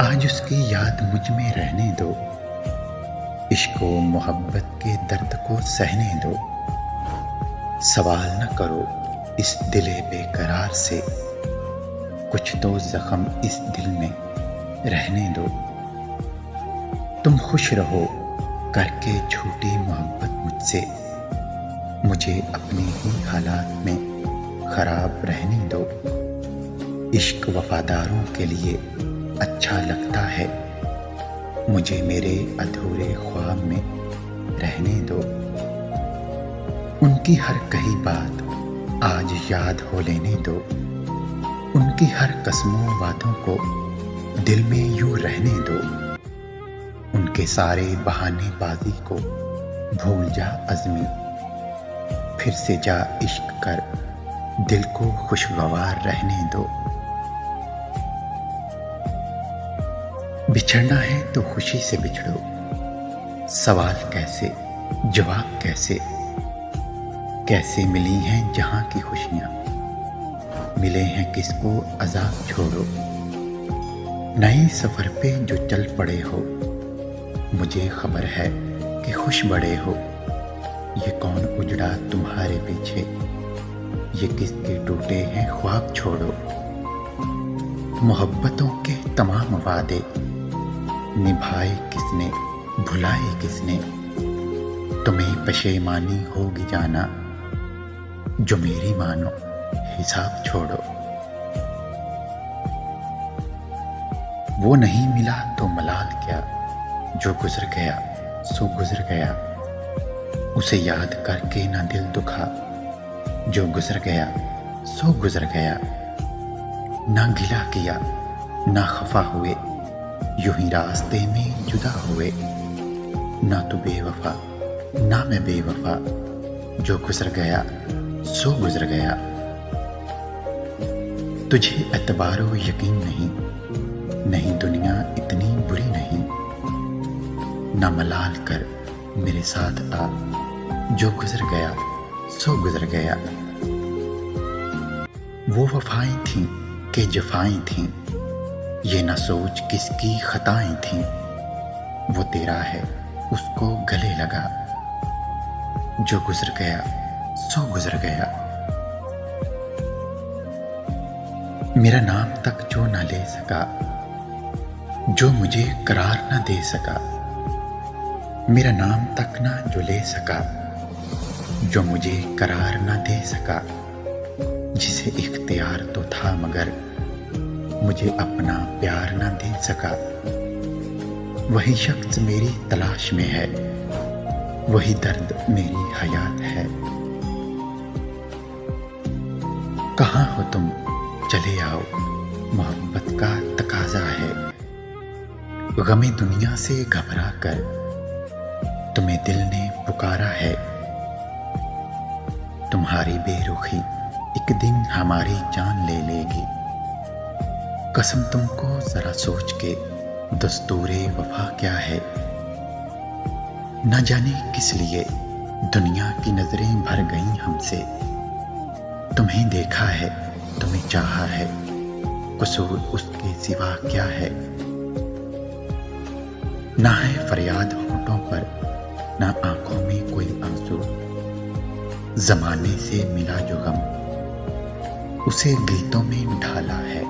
आज उसकी याद मुझ में रहने दो, इश्क व मोहब्बत के दर्द को सहने दो। सवाल न करो इस दिले बेकरार से, कुछ तो जख्म इस दिल में रहने दो। तुम खुश रहो करके झूठी मोहब्बत मुझसे, मुझे अपने ही हालात में खराब रहने दो। इश्क वफादारों के लिए अच्छा लगता है, मुझे मेरे अधूरे ख्वाब में रहने दो। उनकी हर कही बात आज याद हो लेने दो, उनकी हर कसमों वादों को दिल में यूं रहने दो। उनके सारे बहानेबाजी को भूल जा अज़मी, फिर से जा इश्क कर दिल को खुशगवार रहने दो। बिछड़ना है तो खुशी से बिछड़ो, सवाल कैसे जवाब कैसे, कैसे मिली हैं जहां की खुशियां, मिले हैं किसको अज़ाब छोड़ो। नए सफर पे जो चल पड़े हो, मुझे खबर है कि खुश बड़े हो। ये कौन उजड़ा तुम्हारे पीछे, ये किसके टूटे हैं ख्वाब छोड़ो। मोहब्बतों के तमाम वादे निभाए किसने, भुलाए किसने। तुम्हें पशेमानी होगी जाना, जो मेरी मानो हिसाब छोड़ो। वो नहीं मिला तो मलाल क्या, जो गुजर गया सो गुजर गया। उसे याद करके ना दिल दुखा, जो गुजर गया सो गुजर गया। ना गिला किया ना खफा हुए, यूं ही रास्ते में जुदा हुए। ना तू बेवफा ना मैं बेवफा, जो गुजर गया सो गुजर गया। तुझे एतबारो यकीन नहीं, नहीं दुनिया इतनी बुरी नहीं। ना मलाल कर मेरे साथ आ, जो गुजर गया सो गुजर गया। वो वफाएं थीं कि जफाएं थीं, ये ना सोच किसकी खताएं थीं। वो तेरा है उसको गले लगा, जो गुजर गया सो गुजर गया। मेरा नाम तक जो ना ले सका, जो मुझे करार ना दे सका। मेरा नाम तक ना जो ले सका, जो मुझे करार ना दे सका। जिसे इख्तियार तो था मगर मुझे अपना प्यार ना दे सका। वही शख्स मेरी तलाश में है, वही दर्द मेरी हयात है। कहाँ हो तुम चले आओ, मोहब्बत का तकाजा है। गमे दुनिया से घबरा कर तुम्हें दिल ने पुकारा है। तुम्हारी बेरुखी एक दिन हमारी जान ले लेगी। कसम तुमको जरा सोच के, दस्तूरे वफा क्या है। न जाने किस लिए दुनिया की नजरें भर गईं हमसे। तुम्हें देखा है तुम्हें चाहा है, कसूर उसके सिवा क्या है। ना है फरियाद होठों पर, ना आंखों में कोई आंसू। जमाने से मिला जो गम, उसे गीतों में ढाला है।